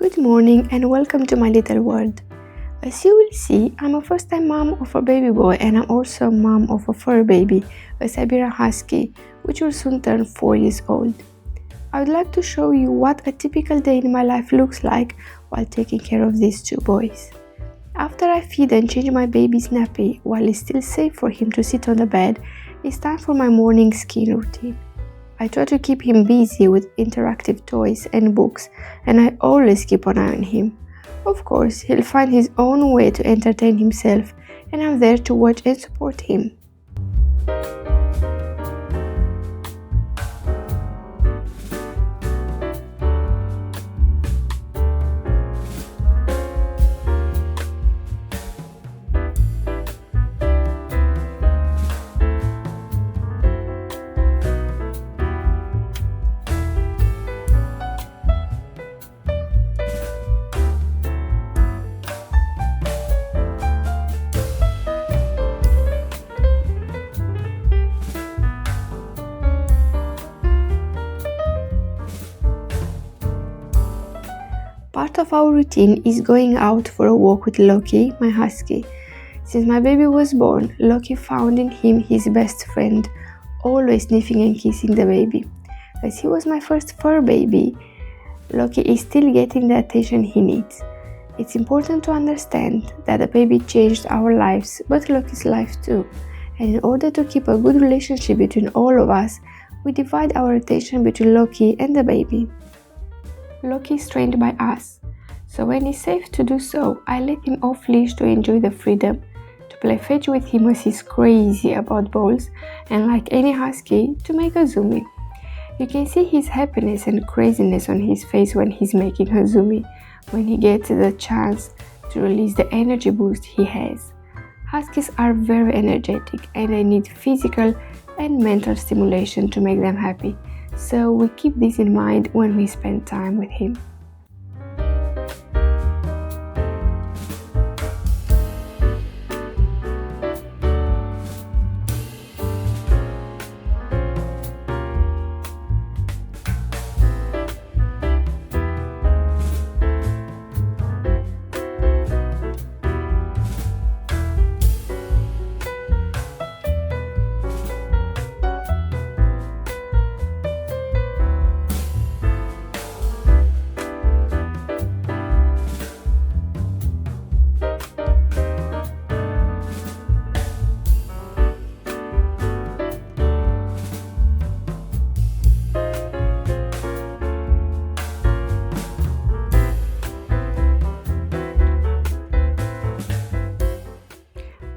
Good morning and welcome to my little world. As you will see, I'm a first-time mom of a baby boy and I'm also a mom of a fur baby, a Siberian Husky, which will soon turn 4 years old. I would like to show you what a typical day in my life looks like while taking care of these two boys. After I feed and change my baby's nappy while it's still safe for him to sit on the bed, it's time for my morning skin routine. I try to keep him busy with interactive toys and books, and I always keep an eye on him. Of course, he'll find his own way to entertain himself, and I'm there to watch and support him. Part of our routine is going out for a walk with Loki, my husky. Since my baby was born, Loki found in him his best friend, always sniffing and kissing the baby. As he was my first fur baby, Loki is still getting the attention he needs. It's important to understand that the baby changed our lives, but Loki's life too. And in order to keep a good relationship between all of us, we divide our attention between Loki and the baby. Loki is trained by us, so when it's safe to do so, I let him off leash to enjoy the freedom, to play fetch with him as he's crazy about balls, and like any husky, to make a zoomie. You can see his happiness and craziness on his face when he's making a zoomie, when he gets the chance to release the energy boost he has. Huskies are very energetic and they need physical and mental stimulation to make them happy. So we keep this in mind when we spend time with him.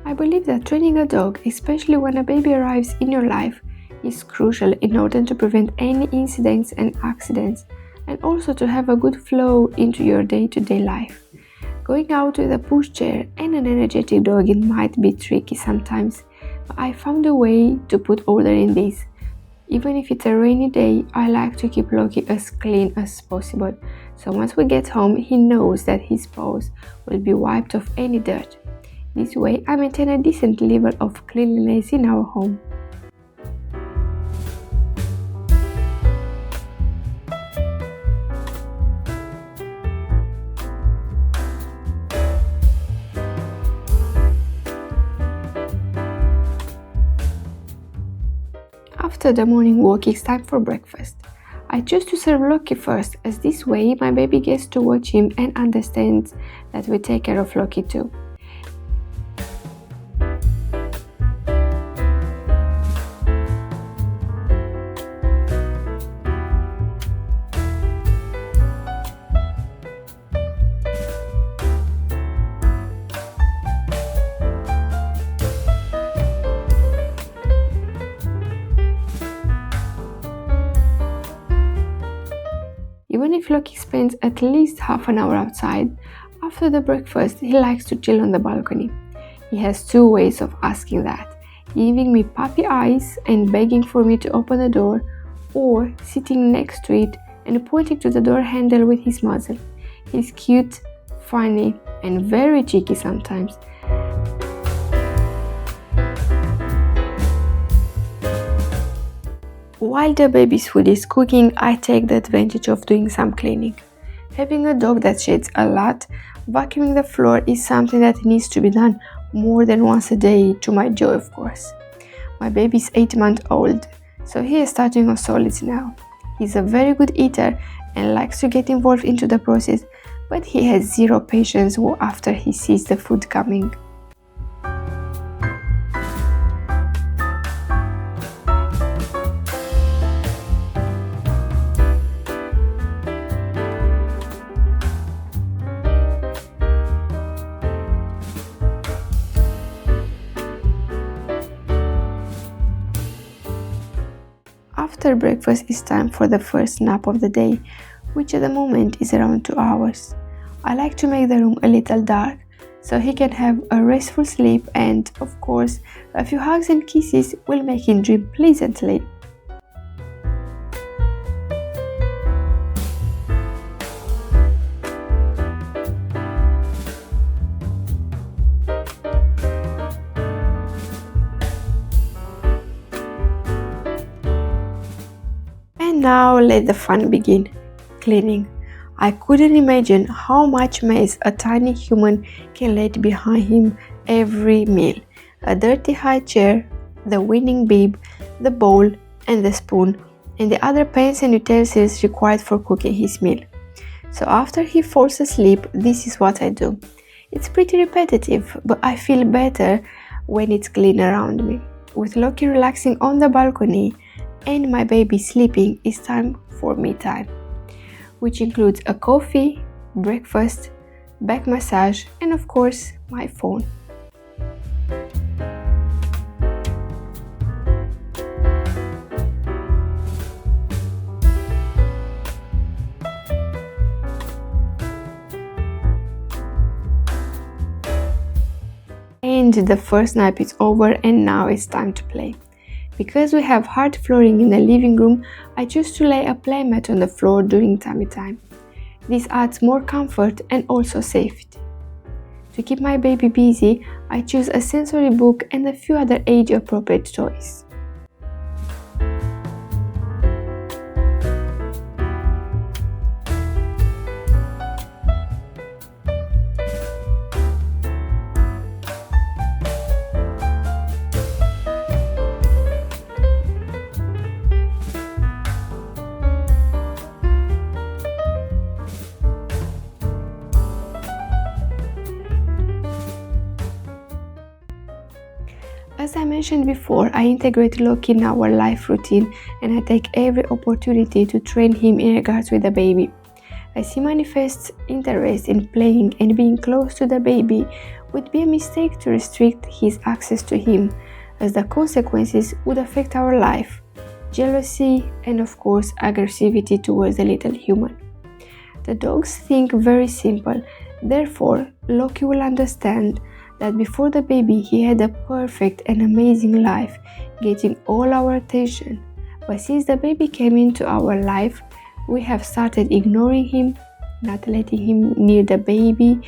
I believe that training a dog, especially when a baby arrives in your life, is crucial in order to prevent any incidents and accidents, and also to have a good flow into your day-to-day life. Going out with a pushchair and an energetic dog it might be tricky sometimes, but I found a way to put order in this. Even if it's a rainy day, I like to keep Loki as clean as possible, so once we get home he knows that his paws will be wiped of any dirt. This way, I maintain a decent level of cleanliness in our home. After the morning walk, it's time for breakfast. I choose to serve Loki first, as this way my baby gets to watch him and understands that we take care of Loki too. Even if Loki spends at least half an hour outside, after the breakfast he likes to chill on the balcony. He has two ways of asking that, giving me puppy eyes and begging for me to open the door, or sitting next to it and pointing to the door handle with his muzzle. He's cute, funny, and very cheeky sometimes. While the baby's food is cooking, I take the advantage of doing some cleaning. Having a dog that sheds a lot, vacuuming the floor is something that needs to be done more than once a day, to my joy of course. My baby is 8 months old, so he is starting on solids now. He's a very good eater and likes to get involved into the process, but he has zero patience after he sees the food coming. After breakfast, it's time for the first nap of the day, which at the moment is around 2 hours. I like to make the room a little dark so he can have a restful sleep, and of course a few hugs and kisses will make him dream pleasantly. And now let the fun begin. Cleaning. I couldn't imagine how much mess a tiny human can let behind him every meal. A dirty high chair, the winning bib, the bowl and the spoon, and the other pans and utensils required for cooking his meal. So after he falls asleep, this is what I do. It's pretty repetitive, but I feel better when it's clean around me. With Loki relaxing on the balcony and my baby sleeping, it's time for me time, which includes a coffee, breakfast, back massage, and of course my phone. And the first nap is over and now it's time to play. Because we have hard flooring in the living room, I choose to lay a playmat on the floor during tummy time. This adds more comfort and also safety. To keep my baby busy, I choose a sensory book and a few other age-appropriate toys. As I mentioned before, I integrate Loki in our life routine and I take every opportunity to train him in regards with the baby. As he manifests interest in playing and being close to the baby, would be a mistake to restrict his access to him, as the consequences would affect our life, jealousy and of course aggressivity towards the little human. The dogs think very simple, therefore Loki will understand that before the baby he had a perfect and amazing life, getting all our attention. But since the baby came into our life, we have started ignoring him, not letting him near the baby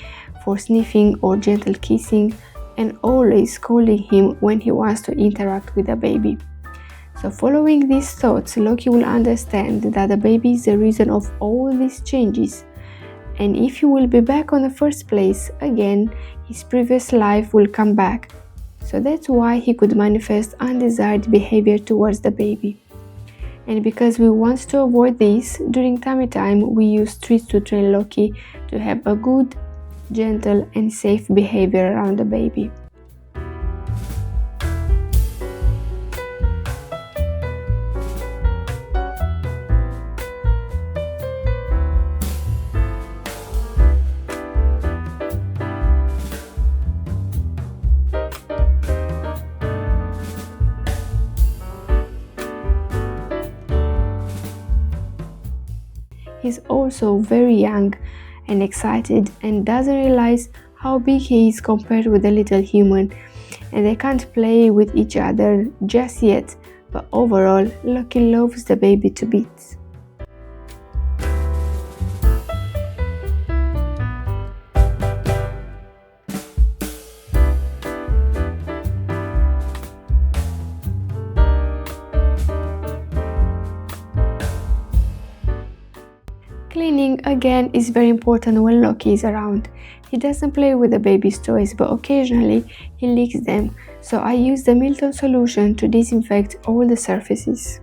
for sniffing or gentle kissing, and always scolding him when he wants to interact with the baby. So following these thoughts, Loki will understand that the baby is the reason of all these changes. And if he will be back on the first place again, his previous life will come back. So that's why he could manifest undesired behavior towards the baby. And because we want to avoid this, during tummy time we use treats to train Loki to have a good, gentle and safe behavior around the baby. He's also very young and excited and doesn't realize how big he is compared with the little human, and they can't play with each other just yet, but overall Loki loves the baby to bits. Cleaning again is very important when Loki is around. He doesn't play with the baby's toys, but occasionally he licks them, so I use the Milton solution to disinfect all the surfaces.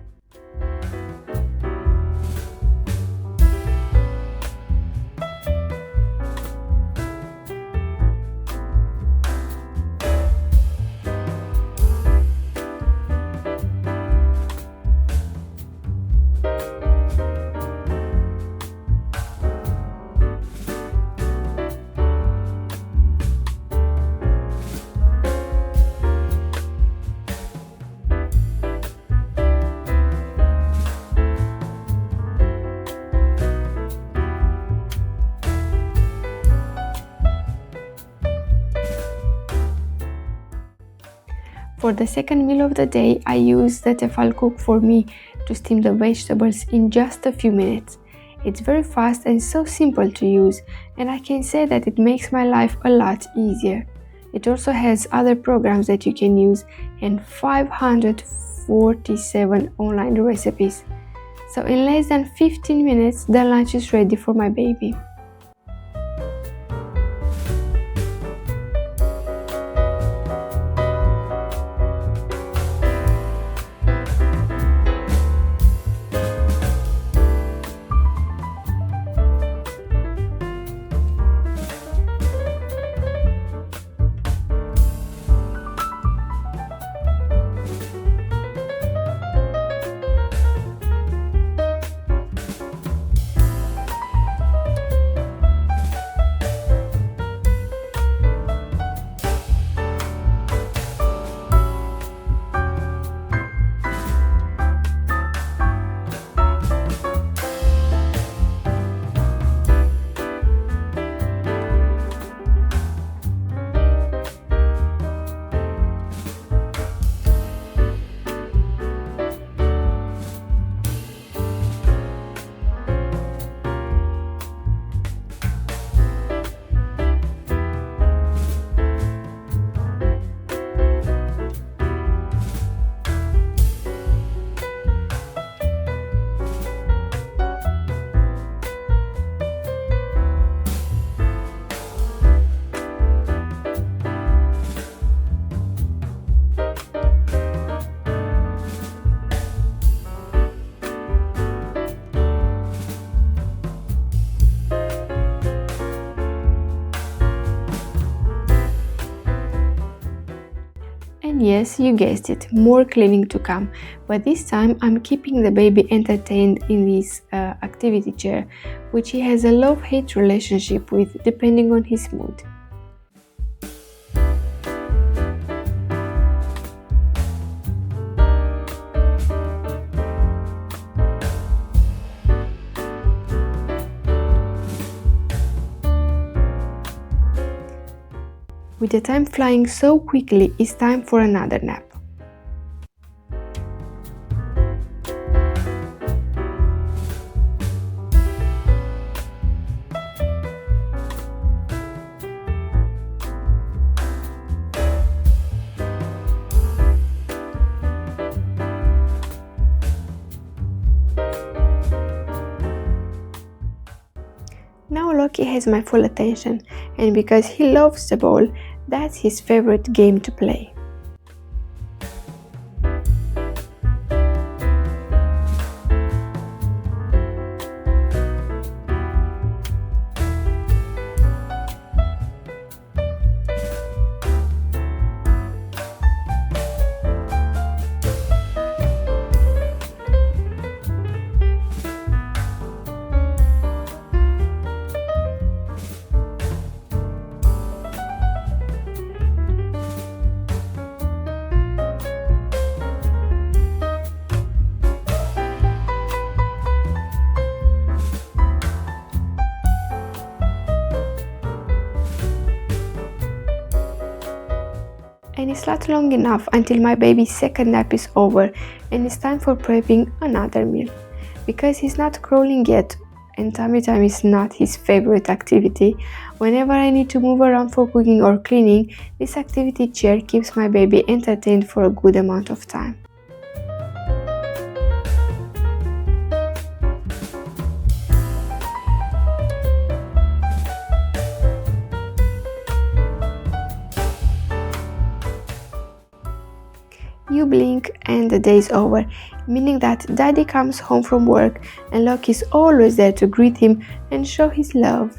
For the second meal of the day, I use the Tefal Cook for me to steam the vegetables in just a few minutes. It's very fast and so simple to use, and I can say that it makes my life a lot easier. It also has other programs that you can use and 547 online recipes. So in less than 15 minutes, the lunch is ready for my baby. And yes, you guessed it, more cleaning to come. But this time I'm keeping the baby entertained in this activity chair, which he has a love-hate relationship with depending on his mood. With the time flying so quickly, it's time for another nap. Now Loki has my full attention, and because he loves the ball, that's his favorite game to play. And it's not long enough until my baby's second nap is over and it's time for prepping another meal. Because he's not crawling yet and tummy time is not his favorite activity, whenever I need to move around for cooking or cleaning, this activity chair keeps my baby entertained for a good amount of time. You blink and the day's over, meaning that Daddy comes home from work and Loki's always there to greet him and show his love.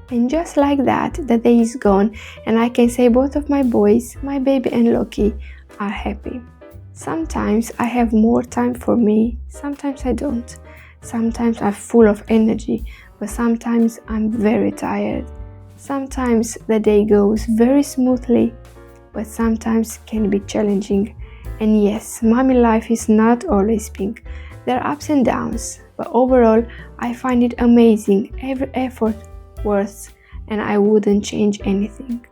And just like that, the day is gone and I can say both of my boys, my baby and Loki, are happy. Sometimes I have more time for me, sometimes I don't. Sometimes I'm full of energy, but sometimes I'm very tired. Sometimes the day goes very smoothly, but sometimes can be challenging. And yes, mommy life is not always pink. There are ups and downs, but overall I find it amazing, every effort worth, and I wouldn't change anything.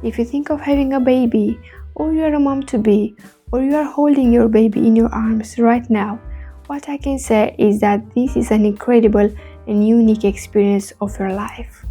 If you think of having a baby, or you are a mom to be, or you are holding your baby in your arms right now, what I can say is that this is an incredible and unique experience of your life.